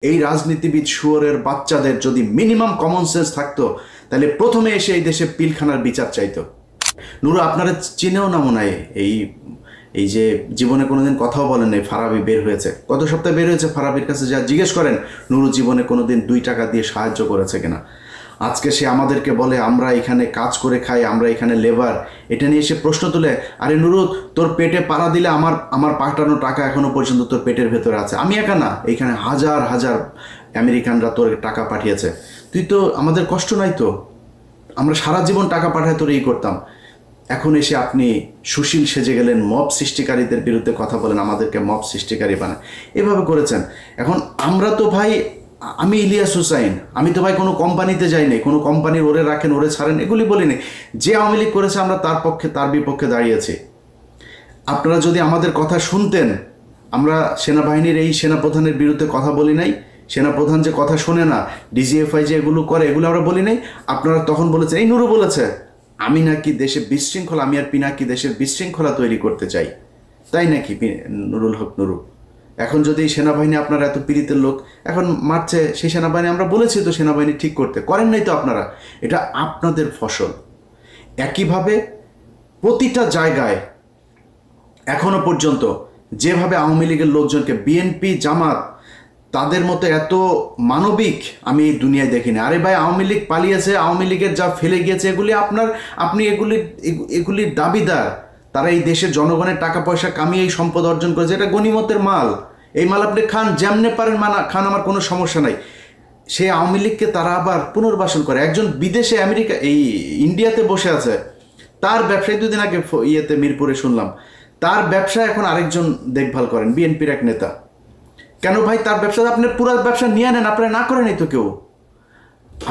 এই রাজনীতিবিদ শুয়োরের বাচ্চাদের যদি মিনিমাম কমন সেন্স থাকতো তাহলে প্রথমে এসে এই দেশে পিলখানার বিচার চাইতো। নুরু আপনারা চিনেও না মনে হয়, এই এই যে জীবনে কোনোদিন কথাও বলেন নাই। ফারাবি বের হয়েছে, গত সপ্তাহে বের হয়েছে। ফারাবির কাছে যা জিজ্ঞেস করেন নুরু জীবনে কোনোদিন 2 টাকা দিয়ে সাহায্য করেছে কিনা। আজকে সে আমাদেরকে বলে আমরা এখানে কাজ করে খাই, আমরা এখানে লেবার। এটা নিয়ে সে প্রশ্ন তুলে, আরে নুরু তোর পেটে পাড়া দিলে আমার আমার পাঠানো টাকা এখনো পর্যন্ত তোর পেটের ভেতরে আছে। আমি একা না, এইখানে হাজার হাজার আমেরিকানরা তোর টাকা পাঠিয়েছে। তুই তো, আমাদের কষ্ট নাই তো, আমরা সারা জীবন টাকা পাঠায় তোর এই করতাম। এখন এসে আপনি সুশীল সেজে গেলেন, মব সৃষ্টিকারীদের বিরুদ্ধে কথা বলেন, আমাদেরকে মব সৃষ্টিকারী বানায়, এভাবে করেছেন। এখন আমরা তো ভাই, আমি ইলিয়াস হুসাইন, আমি তো ভাই কোনো কোম্পানিতে যাইনি, কোনো কোম্পানির ওরে রাখেন ওরে ছাড়েন এগুলি বলিনি। যে আওয়ামী লীগ করেছে আমরা তার পক্ষে, তার বিপক্ষে দাঁড়িয়েছি। আপনারা যদি আমাদের কথা শুনতেন, আমরা সেনাবাহিনীর এই সেনাপ্রধানের বিরুদ্ধে কথা বলি নাই। সেনাপ্রধান যে কথা শোনে না, ডিজিএফআই যে এগুলো করে, এগুলো আমরা বলি নাই। আপনারা তখন বলেছেন, এই নুরু বলেছে আমি নাকি দেশে বিশৃঙ্খলা, আমি আর পিনাকি দেশের বিশৃঙ্খলা তৈরি করতে চাই, তাই নাকি নুরুল হক নুরু? এখন যদি সেনাবাহিনী, আপনারা এত পীড়িতের লোক এখন মারছে, সেই সেনাবাহিনী আমরা বলেছি তো সেনাবাহিনী ঠিক করতে, করেন নাই তো আপনারা। এটা আপনাদের ফসল। একইভাবে প্রতিটা জায়গায় এখনো পর্যন্ত যেভাবে আওয়ামী লীগের লোকজনকে, বিএনপি জামাত তাদের মতো এত মানবিক আমি এই দুনিয়ায় দেখিনি। আরে ভাই, আওয়ামী লীগ পালিয়েছে, আওয়ামী লীগের যা ফেলে গিয়েছে এগুলি আপনি এগুলির দাবিদার। তারা এই দেশের জনগণের টাকা পয়সা কামিয়ে এই সম্পদ অর্জন করেছে, এটা গনিমতের মাল। এই মাল আপনি খান, যেমনে পারেন খান, আমার কোনো সমস্যা নাই। সে আওয়ামী লীগকে তারা আবার পুনর্বাসন করে। একজন বিদেশে, আমেরিকা, এই ইন্ডিয়াতে বসে আছে, তার ব্যবসায়ী, 2 দিন আগে ইয়েতে মিরপুরে শুনলাম, তার ব্যবসা এখন আরেকজন দেখভাল করেন, বিএনপির এক নেতা। কেন ভাই? তার ব্যবসা, আপনার পুরো ব্যবসা নিয়ে নেন, আপনারা না করেনই তো কেউ,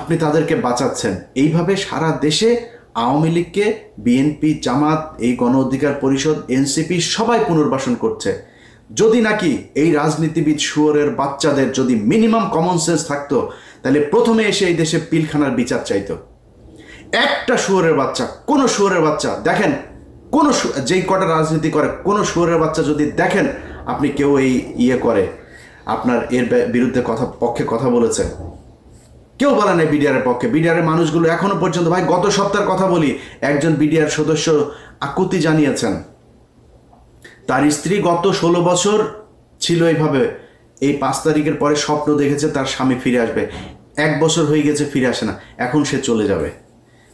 আপনি তাদেরকে বাঁচাচ্ছেন। এইভাবে সারা দেশে আওয়ামী লীগকে বিএনপি জামাত, এই গণ অধিকার পরিষদ, এনসিপি সবাই পুনর্বাসন করছে। যদি নাকি এই রাজনীতিবিদ শুয়োরের বাচ্চাদের যদি মিনিমাম কমন সেন্স থাকতো তাহলে প্রথমে এসে এই দেশে পিলখানার বিচার চাইতো। একটা শুয়োরের বাচ্চা, কোনো শুয়োরের বাচ্চা দেখেন, কোনো যেই কটা রাজনীতি করে, কোনো শুয়োরের বাচ্চা যদি দেখেন আপনি কেউ এই করে আপনার এর বিরুদ্ধে পক্ষে কথা বলেছে, কেউ বলে নাই বিডিআরের পক্ষে। বিডিআরের মানুষগুলো এখনো পর্যন্ত, ভাই গত সপ্তাহের কথা বলি, একজন বিডিআর সদস্য আকুতি জানিয়েছেন তার স্ত্রী গত 16 বছর ছিল এইভাবে, এই 5 তারিখের পরে স্বপ্ন দেখেছে তার স্বামী ফিরে আসবে। 1 বছর হয়ে গেছে, ফিরে আসে না, এখন সে চলে যাবে।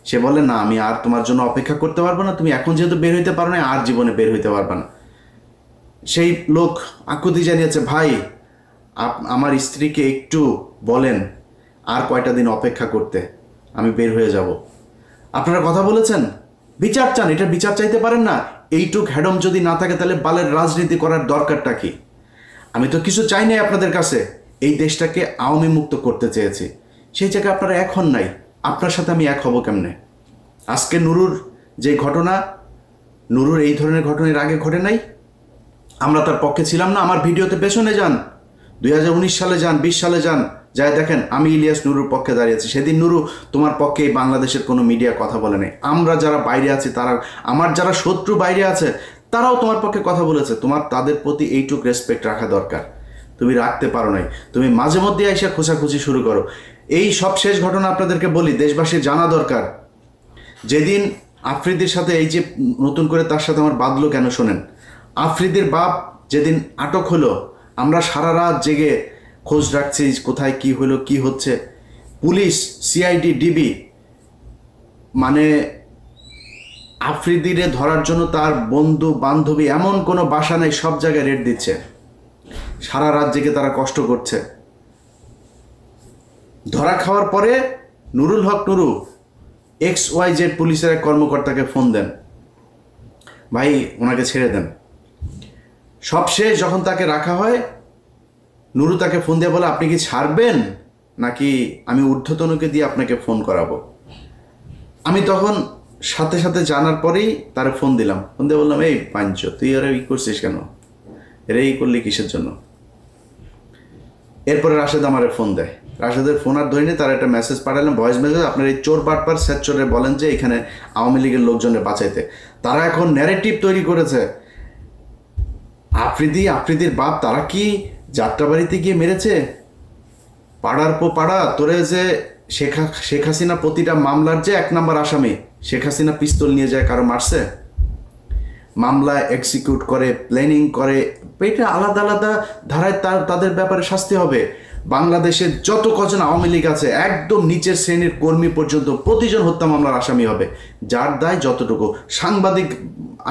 সে বলে না, আমি আর তোমার জন্য অপেক্ষা করতে পারবো না, তুমি এখন যেহেতু বের হইতে পারো না, আর জীবনে বের হইতে পারবে না। সেই লোক আকুতি জানিয়েছে, ভাই আমার স্ত্রীকে একটু বলেন আর কয়টা দিন অপেক্ষা করতে, আমি বের হয়ে যাব। আপনারা কথা বলেছেন, বিচার চান, এটা বিচার চাইতে পারেন না? এইটুক হ্যাডম যদি না থাকে তাহলে বালের রাজনীতি করার দরকারটা কি? আমি তো কিছু চাই নাই আপনাদের কাছে, এই দেশটাকে আওয়ামী মুক্ত করতে চেয়েছি, সেই জায়গায় আপনারা এখন নাই। আপনার সাথে আমি এক হব কেমনে? আজকে নুরুর যে ঘটনা, নুরুর এই ধরনের ঘটনা এর আগে ঘটে নাই, আমরা তার পক্ষে ছিলাম না। আমার ভিডিওতে পেছনে যান, 2019 সালে যান, 20 সালে যান, যাই দেখেন আমি ইলিয়াস নুরুর পক্ষে দাঁড়িয়েছি। সেদিন নুরু তোমার পক্ষে এই বাংলাদেশের কোনো মিডিয়া কথা বলে নাই। আমরা যারা বাইরে আছি, তারা, আমার যারা শত্রু বাইরে আছে, তারাও তোমার পক্ষে কথা বলেছে। তোমার তাদের প্রতি এইটুক রেসপেক্ট রাখা দরকার, তুমি রাখতে পারো নাই। তুমি মাঝে মধ্যে এসে খোঁচাখুচি শুরু করো। এই সব শেষ ঘটনা আপনাদেরকে বলি, দেশবাসীর জানা দরকার। যেদিন আফ্রিদির সাথে এই যে নতুন করে তার সাথে আমার বাঁধলো কেন শোনেন, আফ্রিদির বাপ যেদিন আটক হলো, আমরা সারা রাত জেগে খোঁজ রাখছি কোথায় কি হলো, কি হচ্ছে। পুলিশ, সিআইডি, ডিবি, মানে আফ্রিদিরে ধরার জন্য তার বন্ধু বান্ধবী এমন কোনো বাসা নেই, সব জায়গায় রেড দিচ্ছে। সারা রাত জেগে তারা কষ্ট করছে। ধরা খাওয়ার পরে নুরুল হক নুরু XYZ পুলিশের এক কর্মকর্তাকে ফোন দেন, ভাই ওনাকে ছেড়ে দেন। সবশেষ যখন তাকে রাখা হয়, নুরু তাকে ফোন দিয়ে বলে, আপনি কি ছাড়বেন নাকি আমি ঊর্ধ্বতনকে দিয়ে আপনাকে ফোন করাবো? আমি তখন সাথে সাথে জানার পরেই তারে ফোন দিলাম। ফোন দিয়ে বললাম, এই পাঞ্চ, তুই এরা ই করছিস কেন, এরা ই করলি কিসের জন্য? এরপরে রাশেদ আমারে ফোন দেয়। রাশেদের ফোন আর ধরিনি, তার একটা মেসেজ পাঠালাম, ভয়েস মেসেজ, আপনার এই চোর বাটপার স্যাচরে বলেন যে এখানে আওয়ামী লীগের লোকজনের বাঁচাইতে। তারা এখন ন্যারেটিভ তৈরি করেছে, আফ্রিদির বাপ তারা কি যাত্রাবাড়িতে গিয়ে মেরেছে, পাড়ার পো পাড়া তোরে যে শেখ হাসিনা প্রতিটা মামলার যে 1 নম্বর আসামি, শেখ হাসিনা পিস্তল নিয়ে যায় কারো মারছে? মামলা এক্সিকিউট করে, প্ল্যানিং করে, এটা আলাদা আলাদা ধারায় তাদের ব্যাপারে শাস্তি হবে। বাংলাদেশের যত কজন আওয়ামী লীগ আছে একদম নিচের শ্রেণীর কর্মী পর্যন্ত প্রতিজন হত্যা মামলার আসামি হবে, যার দায় যতটুকু। সাংবাদিক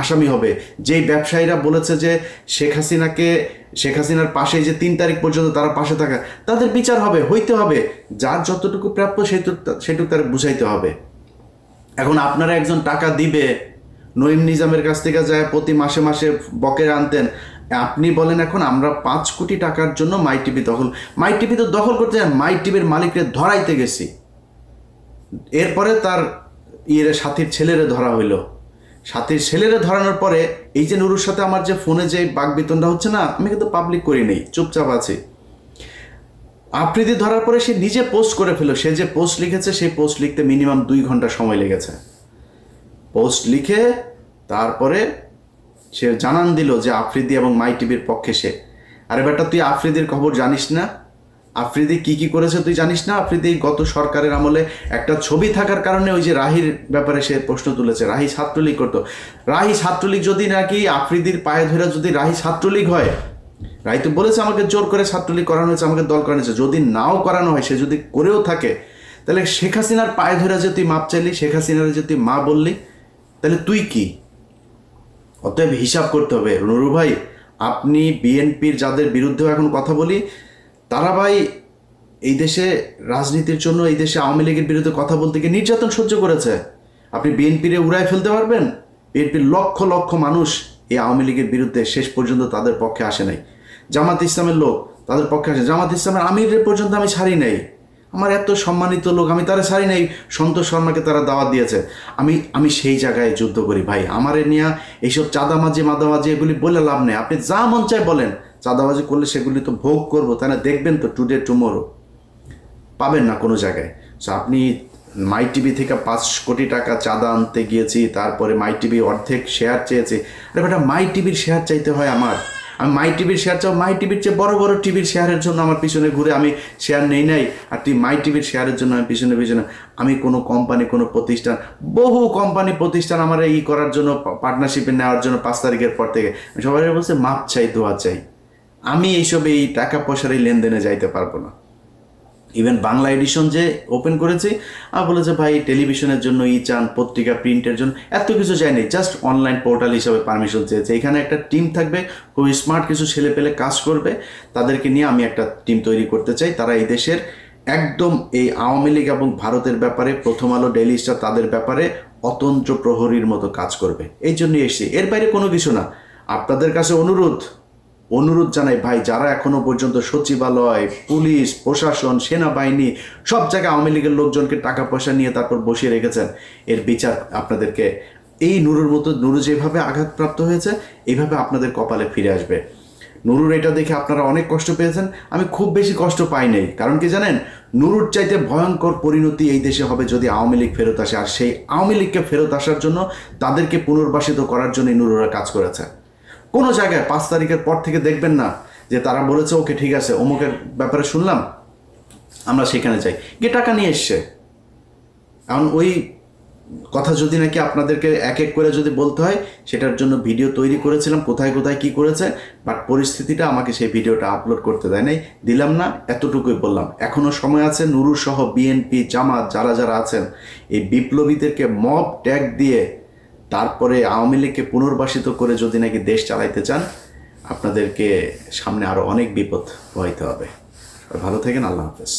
আসামি হবে, যেই ব্যবসায়ীরা বলেছে যে শেখ হাসিনার পাশে যে 3 তারিখ পর্যন্ত তারা পাশে থাকা, তাদের বিচার হবে, হইতে হবে। যার যতটুকু প্রাপ্য সেটুকু তার বুঝাইতে হবে। এখন আপনারা একজন টাকা দিবে, নঈম নিজামের কাছ থেকে যায় প্রতি মাসে মাসে বকেয়া আনতেন, আপনি বলেন এখন আমরা 5 কোটি টাকার জন্য মাই টিভি তো দখল করতে যান, মাই টিভির মালিকরে ধরাইতে গেছি। এরপরে তার সাথীর ছেলেরে ধরা হইল। সাথীর ছেলেরে ধরানোর পরে এই যে নুরুর সাথে আমার যে ফোনে যে বাকবিতণ্ডা হচ্ছে না, আমি কিন্তু পাবলিক করি নেই, চুপচাপ আছি। আফ্রিদি ধরার পরে সে নিজে পোস্ট করে ফেলো। সে যে পোস্ট লিখেছে সেই পোস্ট লিখতে মিনিমাম 2 ঘন্টা সময় লেগেছে। পোস্ট লিখে তারপরে সে জানান দিল যে আফ্রিদি এবং মাই টিভির পক্ষে সে। আরে বেটা, তুই আফ্রিদির খবর জানিস না? আফ্রিদি কি করেছে তুই জানিস না? আফ্রিদি গত সরকারের আমলে একটা ছবি থাকার কারণে ওই যে রাহির ব্যাপারে সে প্রশ্ন তুলেছে, রাহি ছাত্রলীগ করতো। রাহি ছাত্রলীগ যদি নাকি আফ্রিদির পায়ে ধরে যদি রাহি ছাত্রলীগ হয়, রাহি তো বলেছে আমাকে জোর করে ছাত্রলীগ করানো হয়েছে, আমাকে দল করানো হয়েছে। যদি নাও করানো হয়, সে যদি করেও থাকে, তাহলে শেখ হাসিনার পায়ে ধরে যে তুই মাপ চাইলি, শেখ হাসিনার যে তুই মা বললি, তাহলে তুই কি? অতএব হিসাব করতে হবে। নুরু ভাই, আপনি বিএনপির যাদের বিরুদ্ধেও এখন কথা বলি, তারা ভাই এই দেশে রাজনীতির জন্য, এই দেশে আওয়ামী লীগের বিরুদ্ধে কথা বলতে গিয়ে নির্যাতন সহ্য করেছে। আপনি বিএনপিরে উড়ায় ফেলতে পারবেন? বিএনপির লক্ষ লক্ষ মানুষ এই আওয়ামী লীগের বিরুদ্ধে শেষ পর্যন্ত তাদের পক্ষে আসে নাই। জামাত ইসলামের লোক তাদের পক্ষে আসে। জামাত ইসলামের আমিরের পর্যন্ত আমি ছাড়ি নাই। আমার এত সম্মানিত লোক, আমি তারা ছাড়ি নাই। সন্তোষ শর্মাকে তারা দাওয়াত দিয়েছে। আমি সেই জায়গায় যুদ্ধ করি ভাই। আমার নিয়ে এইসব চাঁদামাজি মাদামাজি এগুলি বলে লাভ নেই। আপনি যা মন চায় বলেন, চাঁদাবাজি করলে সেগুলি তো ভোগ করবো, তাহলে দেখবেন তো টুডে টুমোরো পাবেন না কোনো জায়গায়। সো আপনি মাই টিভি থেকে 5 কোটি টাকা চাঁদা আনতে গিয়েছি, তারপরে মাই টিভি অর্ধেক শেয়ার চেয়েছি। আরে বেটা, মাই টিভির শেয়ার চাইতে হয় আমার? আমি মাই টিভির শেয়ার চাও? মাই টিভির চেয়ে বড় বড় টিভির শেয়ারের জন্য আমার পিছনে ঘুরে আমি শেয়ার নেই নাই, আর তুই মাই টিভির শেয়ারের জন্য আমি পিছনে। আমি কোনো কোম্পানি, কোনো প্রতিষ্ঠান, বহু কোম্পানি প্রতিষ্ঠান আমার করার জন্য, পার্টনারশিপে নেওয়ার জন্য 5 তারিখের পর থেকে সবাই বলছে মাপ চাই, দোয়া চাই। আমি এইসব এই টাকা পয়সার এই লেনদেনে যাইতে পারবো না। ইভেন বাংলা এডিশন যে ওপেন করেছি, আর বলেছে ভাই টেলিভিশনের জন্য চান, পত্রিকা প্রিন্টের জন্য, এত কিছু চাইনি, জাস্ট অনলাইন পোর্টাল হিসাবে পারমিশন চেয়েছে। এখানে একটা টিম থাকবে, খুব স্মার্ট কিছু ছেলে পেলে কাজ করবে, তাদেরকে নিয়ে আমি একটা টিম তৈরি করতে চাই। তারা এই দেশের একদম এই আওয়ামী লীগ এবং ভারতের ব্যাপারে, প্রথম আলো, ডেইলি স্টার, তাদের ব্যাপারে অতন্ত্র প্রহরীর মতো কাজ করবে। এই জন্যই এসেছি, এর বাইরে কোনো কিছু না। আপনাদের কাছে অনুরোধ জানাই ভাই, যারা এখনো পর্যন্ত সচিবালয়, পুলিশ, প্রশাসন, সেনাবাহিনী সব জায়গায় আওয়ামী লীগের লোকজনকে টাকা পয়সা নিয়ে তারপর বসিয়ে রেখেছেন, এর বিচার আপনাদেরকে, এই নুরুর মতো, নুরু যেভাবে আঘাতপ্রাপ্ত হয়েছে এইভাবে আপনাদের কপালে ফিরে আসবে। নুরুর এটা দেখে আপনারা অনেক কষ্ট পেয়েছেন, আমি খুব বেশি কষ্ট পাই নাই। কারণ কি জানেন, নুরুর চাইতে ভয়ঙ্কর পরিণতি এই দেশে হবে যদি আওয়ামী লীগ ফেরত আসে। আর সেই আওয়ামী লীগকে ফেরত আসার জন্য, তাদেরকে পুনর্বাসিত করার জন্যই নুরুরা কাজ করেছে। কোনো জায়গায় 5 তারিখের পর থেকে দেখবেন না যে তারা বলেছে ওকে ঠিক আছে, অমুকের ব্যাপারে শুনলাম, আমরা সেখানে যাই, গিয়ে টাকা নিয়ে এসছে। এখন ওই কথা যদি নাকি আপনাদেরকে এক এক করে যদি বলতে হয়, সেটার জন্য ভিডিও তৈরি করেছিলাম, কোথায় কোথায় কি করেছে, বাট পরিস্থিতিটা আমাকে সেই ভিডিওটা আপলোড করতে দেয় নাই, দিলাম না, এতটুকুই বললাম। এখনও সময় আছে, নুরু সহ বিএনপি, জামাত যারা যারা আছেন, এই বিপ্লবীদেরকে মব ট্যাগ দিয়ে তারপরে আওয়ামী লীগকে পুনর্বাসিত করে যদি নাকি দেশ চালাইতে চান, আপনাদেরকে সামনে আরও অনেক বিপদ হইতে হবে। ভালো থাকেন, আল্লাহ হাফেজ।